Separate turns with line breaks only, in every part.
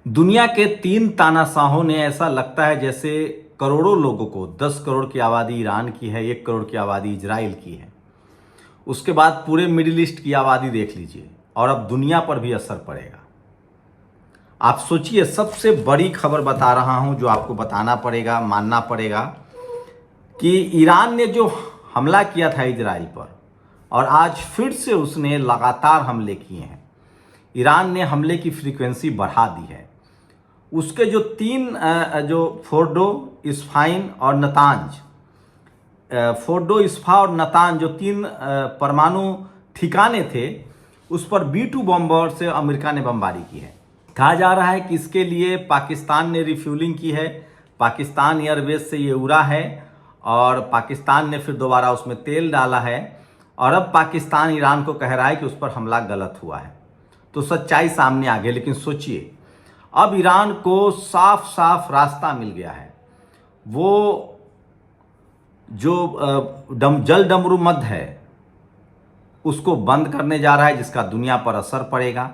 दुनिया के 3 तानाशाहों ने ऐसा लगता है जैसे करोड़ों लोगों को 10 करोड़ की आबादी ईरान की है, 1 करोड़ की आबादी इजराइल की है। उसके बाद पूरे मिडिल ईस्ट की आबादी देख लीजिए और अब दुनिया पर भी असर पड़ेगा। आप सोचिए, सबसे बड़ी खबर बता रहा हूं जो आपको बताना पड़ेगा, मानना पड़ेगा कि ईरान ने जो हमला किया था इजराइल पर और आज फिर से उसने लगातार हमले किए हैं। ईरान ने हमले की फ्रीक्वेंसी बढ़ा दी है। उसके जो 3 जो फोर्डो, इस्फाइन और नतांज, फोर्डो, इस्फा और नतांज जो 3 परमाणु ठिकाने थे, उस पर B-2 बॉम्बर से अमेरिका ने बमबारी की है। कहा जा रहा है कि इसके लिए पाकिस्तान ने रिफ्यूलिंग की है। पाकिस्तान एयरबेस से ये उड़ा है और पाकिस्तान ने फिर दोबारा उसमें तेल डाला है और अब पाकिस्तान ईरान को कह रहा है कि उस पर हमला गलत हुआ है। तो सच्चाई सामने आ गई। लेकिन सोचिए, अब ईरान को साफ साफ रास्ता मिल गया है। वो जो जल डमरू मद है उसको बंद करने जा रहा है, जिसका दुनिया पर असर पड़ेगा।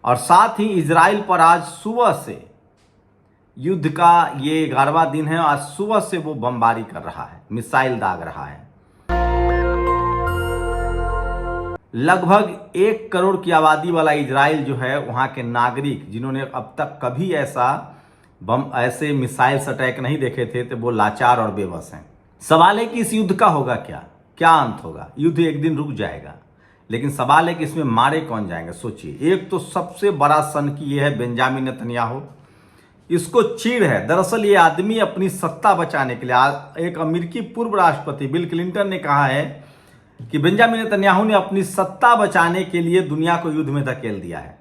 और साथ ही इजराइल पर आज सुबह से युद्ध का ये 11वां दिन है। आज सुबह से वो बमबारी कर रहा है, मिसाइल दाग रहा है। लगभग 1 करोड़ की आबादी वाला इजराइल जो है, वहाँ के नागरिक जिन्होंने अब तक कभी ऐसे मिसाइल्स अटैक नहीं देखे थे, तो वो लाचार और बेबस हैं। सवाल है कि इस युद्ध का होगा क्या अंत होगा। युद्ध एक दिन रुक जाएगा, लेकिन सवाल है कि इसमें मारे कौन जाएंगे। सोचिए, एक तो सबसे बड़ा सनकी ये है बेंजामिन नेतन्याहू। इसको चीड़ है। दरअसल ये आदमी अपनी सत्ता बचाने के लिए, एक अमेरिकी पूर्व राष्ट्रपति बिल क्लिंटन ने कहा है कि बेंजामिन नेतन्याहू ने अपनी सत्ता बचाने के लिए दुनिया को युद्ध में धकेल दिया है।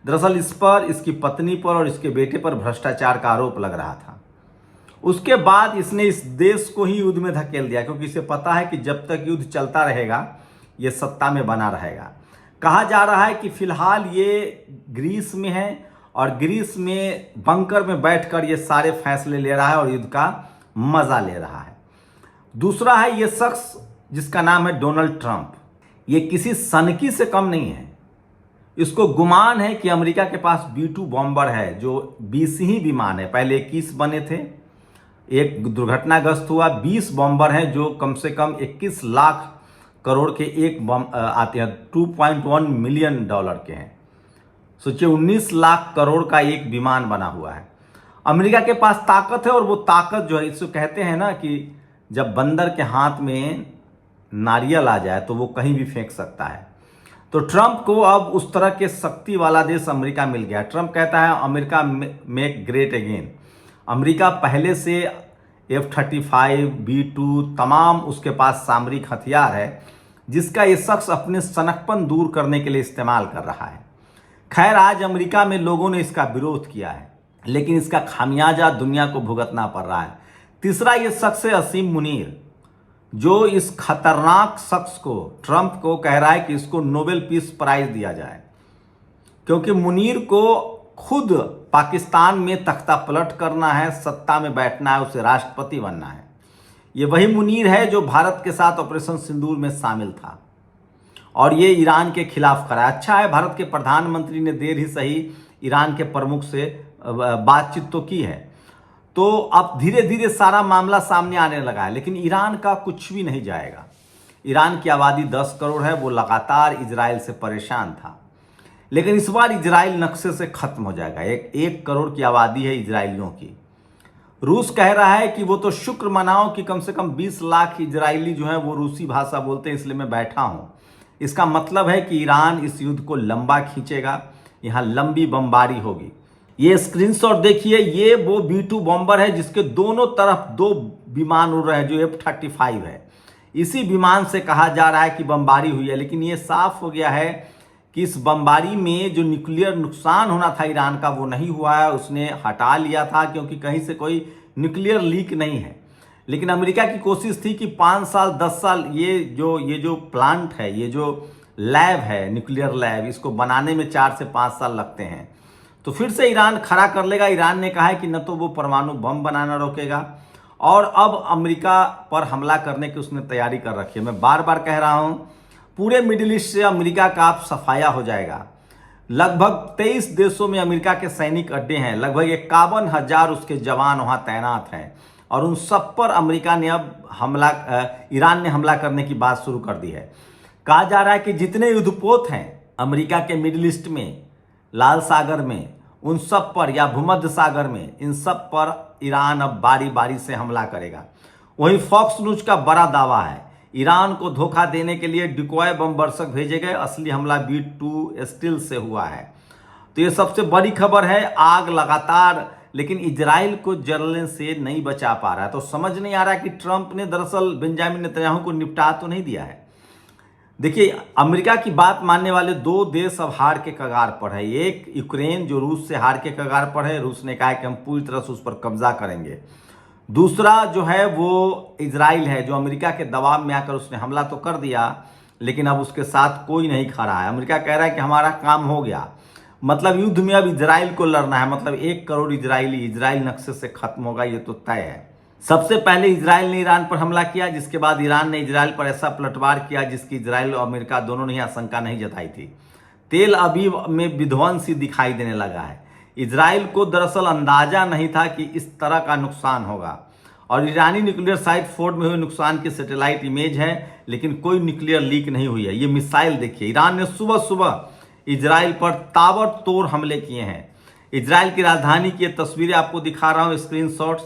दरअसल इस पर, इसकी पत्नी पर और इसके बेटे पर भ्रष्टाचार का आरोप लग रहा था। उसके बाद इसने इस देश को ही युद्ध में धकेल दिया, क्योंकि इसे पता है कि जब तक युद्ध चलता रहेगा ये सत्ता में बना रहेगा। कहा जा रहा है कि फिलहाल ये ग्रीस में है और ग्रीस में बंकर में बैठकर ये सारे फैसले ले रहा है और युद्ध का मजा ले रहा है। दूसरा है ये शख्स जिसका नाम है डोनाल्ड ट्रंप। ये किसी सनकी से कम नहीं है। इसको गुमान है कि अमेरिका के पास B-2 बॉम्बर है, जो 20 ही विमान है। पहले 21 बने थे, एक दुर्घटनाग्रस्त हुआ। 20 बॉम्बर हैं जो कम से कम 21 लाख करोड़ के एक आते हैं, $2.1 मिलियन के हैं। सोचिए, 19 लाख करोड़ का एक विमान बना हुआ है। अमेरिका के पास ताकत है और वो ताकत जो है, इसको कहते हैं ना कि जब बंदर के हाथ में नारियल आ जाए तो वो कहीं भी फेंक सकता है। तो ट्रंप को अब उस तरह के शक्ति वाला देश अमेरिका मिल गया। ट्रंप कहता है America make great again. America पहले से F-35, B-2 तमाम उसके पास सामरिक हथियार है, जिसका ये शख्स अपने सनकपन दूर करने के लिए इस्तेमाल कर रहा है। खैर, आज अमेरिका में लोगों ने इसका विरोध किया है, लेकिन इसका खामियाजा दुनिया को भुगतना पड़ रहा है। तीसरा ये शख्स है असीम मुनीर, जो इस खतरनाक शख्स को, ट्रंप को कह रहा है कि इसको नोबेल पीस प्राइज दिया जाए, क्योंकि मुनीर को खुद पाकिस्तान में तख्ता पलट करना है, सत्ता में बैठना है, उसे राष्ट्रपति बनना है। ये वही मुनीर है जो भारत के साथ ऑपरेशन सिंदूर में शामिल था और ये ईरान के खिलाफ खड़ा है। अच्छा है, भारत के प्रधानमंत्री ने देर ही सही ईरान के प्रमुख से बातचीत तो की है। तो अब धीरे धीरे सारा मामला सामने आने लगा है, लेकिन ईरान का कुछ भी नहीं जाएगा। ईरान की आबादी 10 करोड़ है। वो लगातार इजराइल से परेशान था, लेकिन इस बार इजराइल नक्शे से खत्म हो जाएगा। 1 करोड़ की आबादी है इजराइलियों की। रूस कह रहा है कि वो तो शुक्र मनाओ कि कम से कम 20 लाख इजरायली जो है वो रूसी भाषा बोलते हैं, इसलिए मैं बैठा हूं। इसका मतलब है कि ईरान इस युद्ध को लंबा खींचेगा, यहां लंबी बमबारी होगी। ये स्क्रीनशॉट देखिए, ये वो B-2 बॉम्बर है जिसके दोनों तरफ 2 विमान उड़ रहे हैं, जो F-35 है। इसी विमान से कहा जा रहा है कि बमबारी हुई है, लेकिन ये साफ हो गया है कि इस बमबारी में जो न्यूक्लियर नुकसान होना था ईरान का, वो नहीं हुआ है। उसने हटा लिया था, क्योंकि कहीं से कोई न्यूक्लियर लीक नहीं है। लेकिन अमेरिका की कोशिश थी कि 5 साल 10 साल ये जो प्लांट है, ये जो लैब है, न्यूक्लियर लैब, इसको बनाने में 4 से 5 साल लगते हैं। तो फिर से ईरान खड़ा कर लेगा। ईरान ने कहा है कि न तो वो परमाणु बम बनाना रोकेगा और अब अमेरिका पर हमला करने की उसने तैयारी कर रखी है। मैं बार बार कह रहा हूं, पूरे मिडिल ईस्ट से अमेरिका का आप सफाया हो जाएगा। लगभग 23 देशों में अमेरिका के सैनिक अड्डे हैं, लगभग 51,000 उसके जवान वहां तैनात हैं और उन सब पर अमेरिका ने अब ईरान ने हमला करने की बात शुरू कर दी है। कहा जा रहा है कि जितने युद्धपोत हैं अमेरिका के मिडिल ईस्ट में, लाल सागर में, उन सब पर या भूमध्य सागर में, इन सब पर ईरान अब बारी बारी से हमला करेगा। वहीं फॉक्स न्यूज का बड़ा दावा है ईरान को धोखा देने के लिए डिकॉय बम वर्षक भेजे गए, असली हमला B-2 स्टील से हुआ है। तो ये सबसे बड़ी खबर है। आग लगातार, लेकिन इजराइल को जलने से नहीं बचा पा रहा है। तो समझ नहीं आ रहा कि ट्रंप ने दरअसल बेंजामिन नेतन्याहू को निपटा तो नहीं दिया है। देखिए, अमेरिका की बात मानने वाले दो देश अब हार के कगार पर है। एक यूक्रेन जो रूस से हार के कगार पर है, रूस ने कहा है कि हम पूरी तरह से उस पर कब्जा करेंगे। दूसरा जो है वो इजराइल है, जो अमेरिका के दबाव में आकर उसने हमला तो कर दिया, लेकिन अब उसके साथ कोई नहीं खड़ा है। अमेरिका कह रहा है कि हमारा काम हो गया, मतलब युद्ध में अब इजराइल को लड़ना है, मतलब 1 करोड़ इजरायली इजराइल नक्शे से खत्म होगा, ये तो तय है। सबसे पहले इजराइल ने ईरान पर हमला किया, जिसके बाद ईरान ने इजराइल पर ऐसा पलटवार किया जिसकी इजराइल और अमेरिका दोनों ने आशंका नहीं जताई थी। तेल अवीव में विध्वंस ही दिखाई देने लगा है। इजराइल को दरअसल अंदाजा नहीं था कि इस तरह का नुकसान होगा। और ईरानी न्यूक्लियर साइट फोर्ड में हुए नुकसान की सैटेलाइट इमेज है, लेकिन कोई न्यूक्लियर लीक नहीं हुई है। ये मिसाइल देखिए, ईरान ने सुबह सुबह इजराइल पर ताबड़तोड़ हमले किए हैं। इजराइल की राजधानी की तस्वीरें आपको दिखा रहा हूं, स्क्रीनशॉट्स।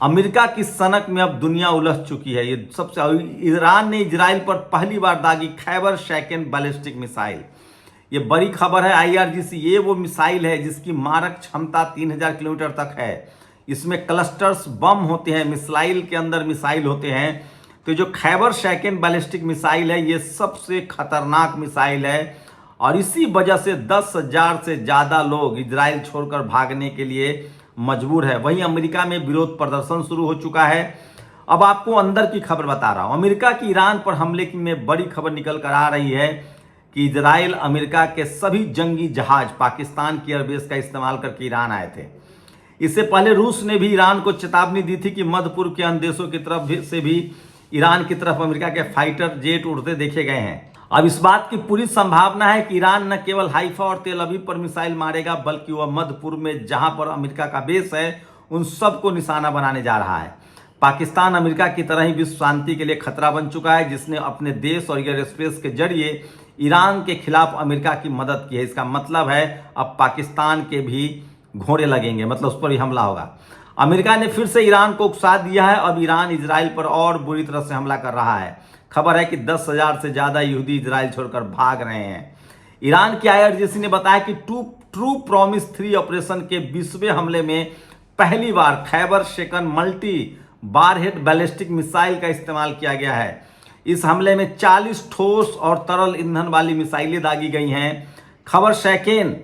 अमेरिका की सनक में अब दुनिया उलझ चुकी है। ये सबसे ईरान ने इजराइल पर पहली बार दागी खैबर शैकेन बैलिस्टिक मिसाइल। ये बड़ी खबर है। IRGC ये वो मिसाइल है जिसकी मारक क्षमता 3000 किलोमीटर तक है। इसमें क्लस्टर्स बम होते हैं, मिसाइल के अंदर मिसाइल होते हैं। तो जो खैबर शैकेन बैलिस्टिक मिसाइल है, ये सबसे खतरनाक मिसाइल है और इसी वजह से 10,000 से ज़्यादा लोग इजराइल छोड़कर भागने के लिए मजबूर है। वहीं अमेरिका में विरोध प्रदर्शन शुरू हो चुका है। अब आपको अंदर की खबर बता रहा हूं। अमेरिका की ईरान पर हमले की में बड़ी खबर निकल कर आ रही है कि इजराइल अमेरिका के सभी जंगी जहाज पाकिस्तान की एयरबेस का इस्तेमाल करके ईरान आए थे। इससे पहले रूस ने भी ईरान को चेतावनी दी थी कि मध्य पूर्व के अन्य देशों की तरफ से भी ईरान की तरफ अमेरिका के फाइटर जेट उड़ते देखे गए हैं। अब इस बात की पूरी संभावना है कि ईरान न केवल हाइफा और तेल अवीव पर मिसाइल मारेगा, बल्कि वह मध्य पूर्व में जहां पर अमेरिका का बेस है उन सबको निशाना बनाने जा रहा है। पाकिस्तान अमेरिका की तरह ही विश्व शांति के लिए खतरा बन चुका है, जिसने अपने देश और एयर स्पेस के जरिए ईरान के खिलाफ अमेरिका की मदद की है। इसका मतलब है अब पाकिस्तान के भी घोड़े लगेंगे, मतलब उस पर ही हमला होगा। अमेरिका ने फिर से ईरान को उकसा दिया है। अब ईरान इजराइल पर और बुरी तरह से हमला कर रहा है। खबर है कि 10,000 से ज्यादा यहूदी इजराइल छोड़कर भाग रहे हैं। ईरान की IRGC ने बताया कि ट्रू प्रॉमिस 3 ऑपरेशन के 20वें हमले में पहली बार खैबर शैकेन मल्टी बारहेड बैलिस्टिक मिसाइल का इस्तेमाल किया गया है। इस हमले में 40 ठोस और तरल ईंधन वाली मिसाइलें दागी गई हैं। खैबर शैकेन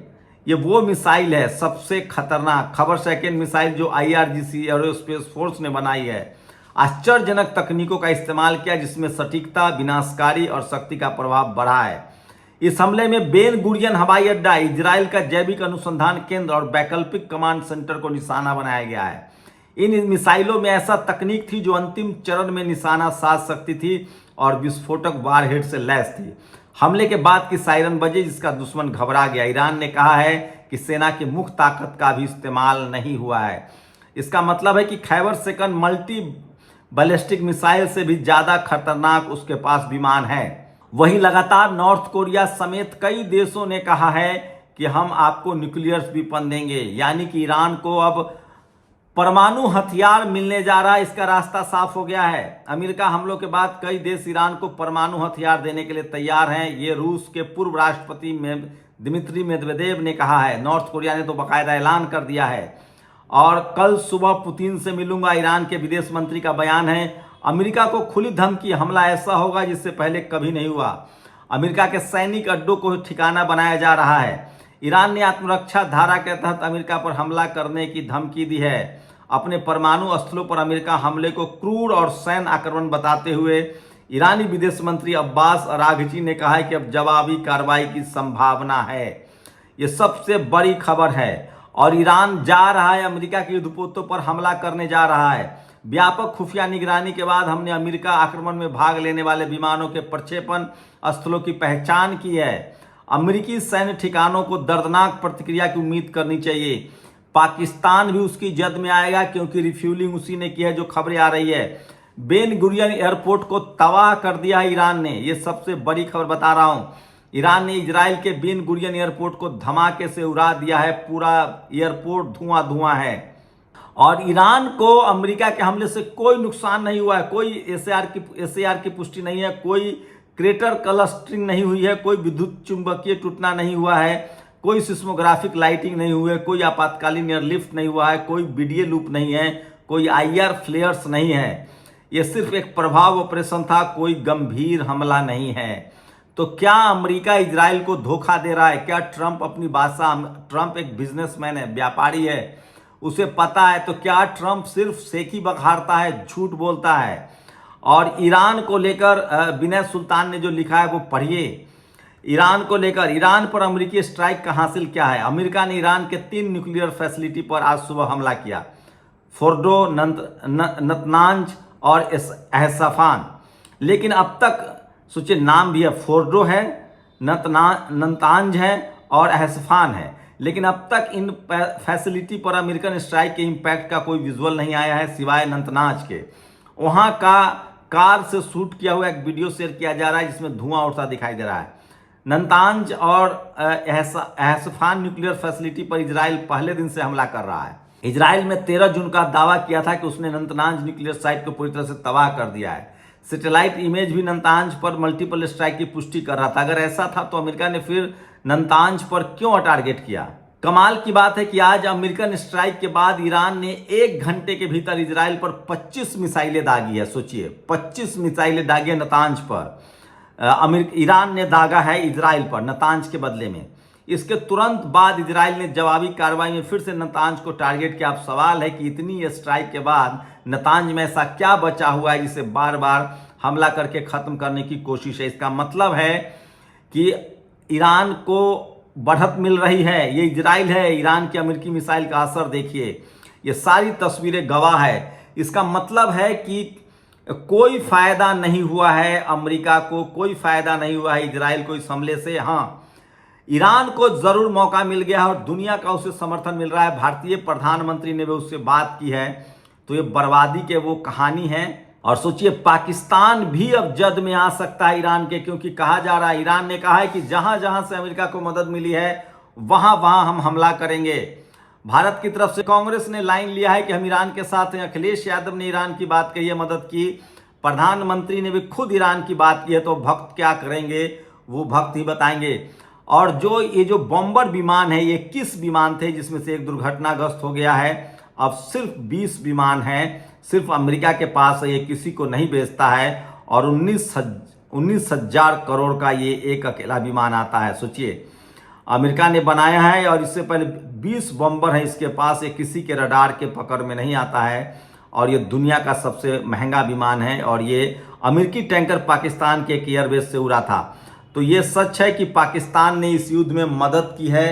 ये वो मिसाइल है सबसे खतरनाक। खैबर शैकेन मिसाइल जो IRGC एरोस्पेस फोर्स ने बनाई है, आश्चर्यजनक तकनीकों का इस्तेमाल किया, जिसमें सटीकता, विनाशकारी और शक्ति का प्रभाव बढ़ा है। इस हमले में बेन गुरियन हवाई अड्डा, इजराइल का जैविक अनुसंधान केंद्र और वैकल्पिक कमांड सेंटर को निशाना बनाया गया है। इन मिसाइलों में ऐसा तकनीक थी जो अंतिम चरण में निशाना साध सकती थी और विस्फोटक वारहेड से लैस थी। हमले के बाद की सायरन बजे, जिसका दुश्मन घबरा गया। ईरान ने कहा है कि सेना की मुख्य ताकत का भी इस्तेमाल नहीं हुआ है। इसका मतलब है कि खैबर शैकेन मल्टी बैलिस्टिक मिसाइल से भी ज्यादा खतरनाक उसके पास विमान है। वहीं लगातार नॉर्थ कोरिया समेत कई देशों ने कहा है कि हम आपको न्यूक्लियर वेपन देंगे, यानी कि ईरान को अब परमाणु हथियार मिलने जा रहा है। इसका रास्ता साफ हो गया है। अमेरिका हमलों के बाद कई देश ईरान को परमाणु हथियार देने के लिए तैयार हैं। ये रूस के पूर्व राष्ट्रपति दिमित्री मेदवेदेव ने कहा है। नॉर्थ कोरिया ने तो बाकायदा ऐलान कर दिया है। और कल सुबह पुतिन से मिलूंगा, ईरान के विदेश मंत्री का बयान है। अमेरिका को खुली धमकी, हमला ऐसा होगा जिससे पहले कभी नहीं हुआ। अमेरिका के सैनिक अड्डों को ठिकाना बनाया जा रहा है। ईरान ने आत्मरक्षा धारा के तहत अमेरिका पर हमला करने की धमकी दी है। अपने परमाणु अस्त्रों पर अमेरिका हमले को क्रूर और सैन्य आक्रमण बताते हुए ईरानी विदेश मंत्री अब्बास अराघची ने कहा है कि अब जवाबी कार्रवाई की संभावना है। ये सबसे बड़ी खबर है। और ईरान जा रहा है अमेरिका के युद्धपोतों पर हमला करने जा रहा है। व्यापक खुफिया निगरानी के बाद हमने अमेरिका आक्रमण में भाग लेने वाले विमानों के प्रक्षेपण स्थलों की पहचान की है। अमेरिकी सैन्य ठिकानों को दर्दनाक प्रतिक्रिया की उम्मीद करनी चाहिए। पाकिस्तान भी उसकी जद में आएगा क्योंकि रिफ्यूलिंग उसी ने की है, जो खबरें आ रही है। बेन गुरियन एयरपोर्ट को तबाह कर दिया है ईरान ने, ये सबसे बड़ी खबर बता रहा हूं। ईरान ने इजराइल के बेन गुरियन एयरपोर्ट को धमाके से उड़ा दिया है, पूरा एयरपोर्ट धुआं धुआं है। और ईरान को अमेरिका के हमले से कोई नुकसान नहीं हुआ है, कोई एसएआर की पुष्टि नहीं है, कोई क्रेटर क्लस्टरिंग नहीं हुई है, कोई विद्युत चुंबकीय टूटना नहीं हुआ है, कोई सिस्मोग्राफिक लाइटिंग नहीं हुई है, कोई आपातकालीन एयरलिफ्ट नहीं हुआ है, कोई बीडीए लूप नहीं है, कोई आईआर फ्लेयर्स नहीं है। यह सिर्फ एक प्रभाव ऑपरेशन था, कोई गंभीर हमला नहीं है। तो क्या अमेरिका इजराइल को धोखा दे रहा है? क्या ट्रंप अपनी भाषा, ट्रंप एक बिजनेसमैन है, व्यापारी है, उसे पता है। तो क्या ट्रंप सिर्फ सेकी बखारता है, झूठ बोलता है? और ईरान को लेकर विनय सुल्तान ने जो लिखा है वो पढ़िए। ईरान को लेकर, ईरान पर अमेरिकी स्ट्राइक का हासिल क्या है? अमेरिका ने ईरान के 3 न्यूक्लियर फैसिलिटी पर आज सुबह हमला किया, फोर्डो, नतनांज और एहसफान। लेकिन अब तक सोचिए, नाम भी है, फोर्डो है, नतनांज है और एहसफान है, लेकिन अब तक इन फैसिलिटी पर अमेरिकन स्ट्राइक के इंपैक्ट का कोई विजुअल नहीं आया है सिवाय नतनांज के। वहां का कार से शूट किया हुआ एक वीडियो शेयर किया जा रहा है जिसमें धुआं उड़ता दिखाई दे रहा है। नतनांज और एहसफान न्यूक्लियर फैसिलिटी पर इजराइल पहले दिन से हमला कर रहा है। इजराइल में 13 जून का दावा किया था कि उसने नतनांज न्यूक्लियर साइट को पूरी तरह से तबाह कर दिया है। सैटेलाइट इमेज भी नतनांज पर मल्टीपल स्ट्राइक की पुष्टि कर रहा था। अगर ऐसा था तो अमेरिका ने फिर नतनांज पर क्यों टारगेट किया? कमाल की बात है कि आज अमेरिकन स्ट्राइक के बाद ईरान ने 1 घंटे के भीतर इजराइल पर 25 मिसाइलें दागी है। सोचिए, 25 मिसाइलें दागी है नतांज पर। ईरान ने दागा है इजराइल पर नतांज के बदले में। इसके तुरंत बाद इजराइल ने जवाबी कार्रवाई में फिर से नतांज को टारगेट किया। अब सवाल है कि इतनी स्ट्राइक के बाद नतांज में ऐसा क्या बचा हुआ है जिसे बार बार हमला करके खत्म करने की कोशिश है? इसका मतलब है कि ईरान को बढ़त मिल रही है। ये इजराइल है, ईरान की अमेरिकी मिसाइल का असर देखिए, ये सारी तस्वीरें गवाह है। इसका मतलब है कि कोई फायदा नहीं हुआ है अमेरिका को, कोई फायदा नहीं हुआ है इजराइल को इस हमले से। हाँ, ईरान को जरूर मौका मिल गया और दुनिया का उसे समर्थन मिल रहा है। भारतीय प्रधानमंत्री ने भी उससे बात की है। तो ये बर्बादी के वो कहानी है। और सोचिए, पाकिस्तान भी अब जद में आ सकता है ईरान के, क्योंकि कहा जा रहा है, ईरान ने कहा है कि जहां जहां से अमेरिका को मदद मिली है वहां वहां हम हमला करेंगे। भारत की तरफ से कांग्रेस ने लाइन लिया है कि हम ईरान के साथ हैं। अखिलेश यादव ने ईरान की बात कही है, मदद की। प्रधानमंत्री ने भी खुद ईरान की बात की है। तो भक्त क्या करेंगे वो भक्त ही बताएंगे। और ये जो बॉम्बर विमान है, ये किस विमान थे जिसमें से एक दुर्घटनाग्रस्त हो गया है? अब सिर्फ 20 विमान हैं, सिर्फ अमेरिका के पास है, ये किसी को नहीं बेचता है। और 19,000 करोड़ का ये एक अकेला विमान आता है। सोचिए, अमेरिका ने बनाया है और इससे पहले 20 बॉम्बर हैं इसके पास। ये किसी के रडार के पकड़ में नहीं आता है और ये दुनिया का सबसे महंगा विमान है। और ये अमेरिकी टैंकर पाकिस्तान के एक एयरबेस से उड़ा था। तो ये सच है कि पाकिस्तान ने इस युद्ध में मदद की है,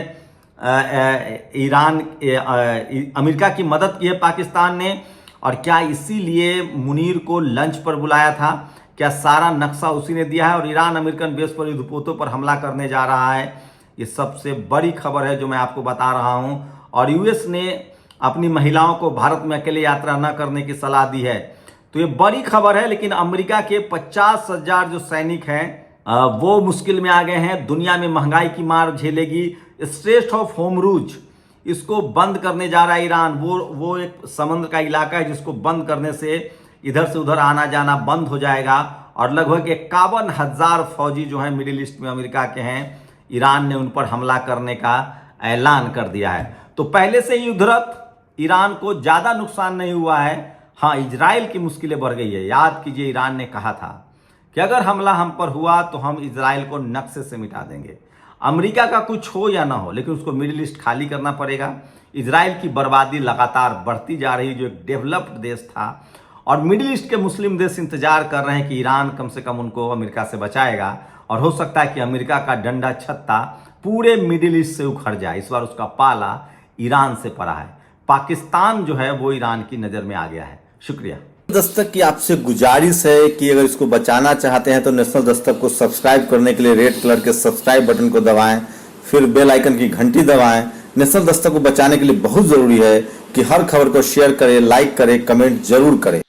अमेरिका की मदद की है पाकिस्तान ने। और क्या इसीलिए मुनीर को लंच पर बुलाया था? क्या सारा नक्शा उसी ने दिया है और ईरान अमेरिकन बेस पर युद्धपोतों पर हमला करने जा रहा है? ये सबसे बड़ी खबर है जो मैं आपको बता रहा हूं। और यूएस ने अपनी महिलाओं को भारत में अकेले यात्रा न करने की सलाह दी है। तो ये बड़ी खबर है। लेकिन अमेरिका के 50,000 जो सैनिक हैं वो मुश्किल में आ गए हैं। दुनिया में महंगाई की मार झेलेगी। स्ट्रेट ऑफ होर्मुज, इसको बंद करने जा रहा है ईरान। वो एक समुद्र का इलाका है जिसको बंद करने से इधर से उधर आना जाना बंद हो जाएगा। और लगभग 51,000 फौजी जो हैं मिडिल ईस्ट में अमेरिका के हैं, ईरान ने उन पर हमला करने का ऐलान कर दिया है। तो पहले से ही युद्धरत ईरान को ज्यादा नुकसान नहीं हुआ है। हाँ, इजराइल की मुश्किलें बढ़ गई है। याद कीजिए, ईरान ने कहा था कि अगर हमला हम पर हुआ तो हम इजराइल को नक्शे से मिटा देंगे। अमेरिका का कुछ हो या ना हो, लेकिन उसको मिडिल ईस्ट खाली करना पड़ेगा। इजराइल की बर्बादी लगातार बढ़ती जा रही, जो एक डेवलप्ड देश था। और मिडिल ईस्ट के मुस्लिम देश इंतजार कर रहे हैं कि ईरान कम से कम उनको अमेरिका से बचाएगा। और हो सकता है कि अमेरिका का डंडा छत्ता पूरे मिडिल ईस्ट से उखड़ जाए। इस बार उसका पाला ईरान से पड़ा है। पाकिस्तान जो है वो ईरान की नज़र में आ गया है। शुक्रिया।
दस्तक की आपसे गुजारिश है कि अगर इसको बचाना चाहते हैं तो नेशनल दस्तक को सब्सक्राइब करने के लिए रेड कलर के सब्सक्राइब बटन को दबाएं, फिर बेल आइकन की घंटी दबाएं। नेशनल दस्तक को बचाने के लिए बहुत ज़रूरी है कि हर खबर को शेयर करें, लाइक करें, कमेंट जरूर करें।